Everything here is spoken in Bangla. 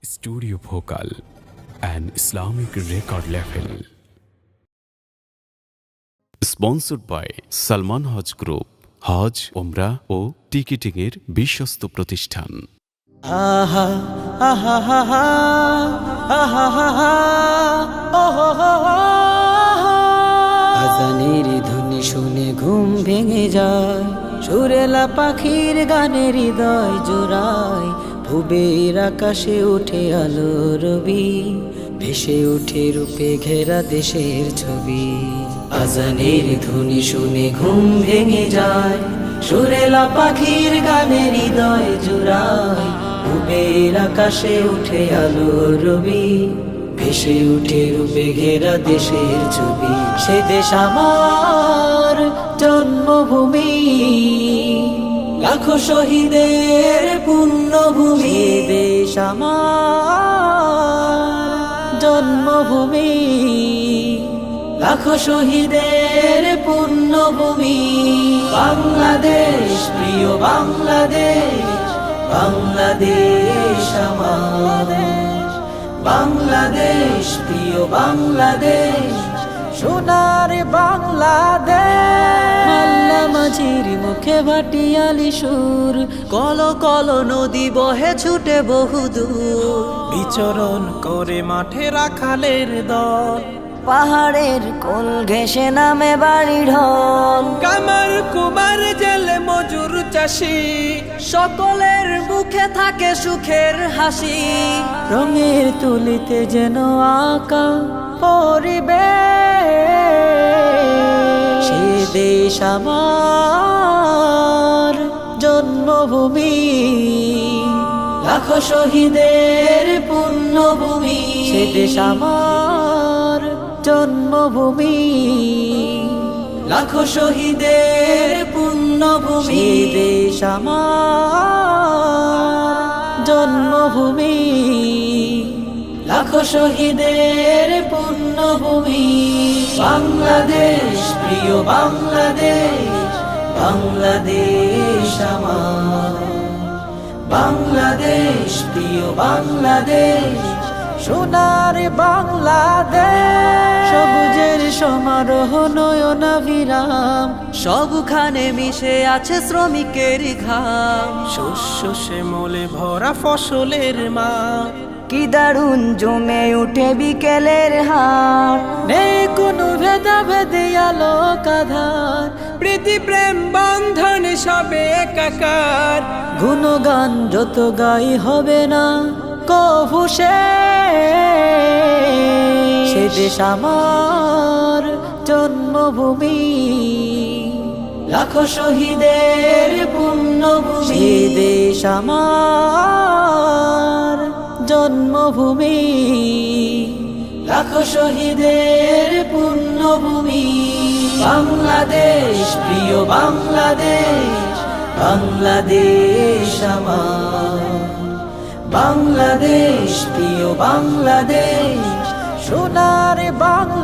Studio Vocal, an Islamic record label. Sponsored by Salman Haj Group, হজ, ওমরা ও টিকিটিংয়ের বিশ্বস্ত প্রতিষ্ঠান। আহা আহা আহা আহা আহা আজানের ধ্বনি শুনে ঘুম ভেঙে যায়, সুরেলা পাখির গানে হৃদয় জোড়ায়, ভুবের আকাশে ওঠে আলো রবি, ভেসে ওঠে রূপে ঘেরা দেশের ছবি। আজানের ধ্বনি শুনে ঘুম ভেঙে যায়, সুরেলা পাখির গানে হৃদয় জুড়ায়, ভুবের আকাশে উঠে আলো রবি, ভেসে উঠে রূপে ঘেরা দেশের ছবি। সে দেশ আমার জন্মভূমি, লাখো শহীদের পুণ্যভূমি। দেশ আমার জন্মভূমি, লাখো শহীদের পুণ্যভূমি। বাংলাদেশ, প্রিয় বাংলাদেশ, বাংলাদেশ আমার বাংলাদেশ, প্রিয় বাংলাদেশ, সোনার বাংলাদেশ। মাল্লা মাঝির মুখে ভাটিয়ালি সুর, কল কল নদী বহে ছুটে বহুদূর, বিচরণ করে মাঠে রাখালের দল, পাহাড়ের কোল ঘেঁষে নামে বাড়ি ঢল। কামার কুমার জেলে মজুর চাষি, সকলের মুখে থাকে সুখের হাসি, রঙের তুলিতে যেন আঁকা পরিবেশ। সে দেশ আমার জন্মভূমি, লাখো শহীদের পুণ্যভূমি। সে দেশ আমার জন্মভূমি, লাখো শহীদের পুণ্যভূমি। সে দেশ আমার জন্মভূমি, লাখো শহীদের পুণ্যভূমি। বাংলাদেশ, প্রিয় বাংলাদেশ, বাংলাদেশ আমার বাংলাদেশ, প্রিয় বাংলাদেশ, সোনার বাংলাদেশ। সবুজের সমারোহ নয়নাভিরাম, সবখানে মিশে আছে শ্রমিকের ঘাম। শস্য শ্যামলে ভরা ফসলের মাঠ, কি দারুণ জমে উঠে বিকেলের হাট। নেই কোনো ভেদাভেদে আলোক আধার, প্রীতি প্রেম বন্ধন সবে একাকার। গুণগান যত গাই হবে না কভু শেষ। সে দেশ আমার জন্মভূমি, লাখো শহীদের পুণ্যভূমি। সে দেশ আমার জন্মভূমি, লাখো শহীদের পুণ্যভূমি। বাংলাদেশ, প্রিয় বাংলাদেশ, বাংলাদেশ আমার বাংলাদেশ, প্রিয় বাংলাদেশ, সোনার বাংলাদেশ।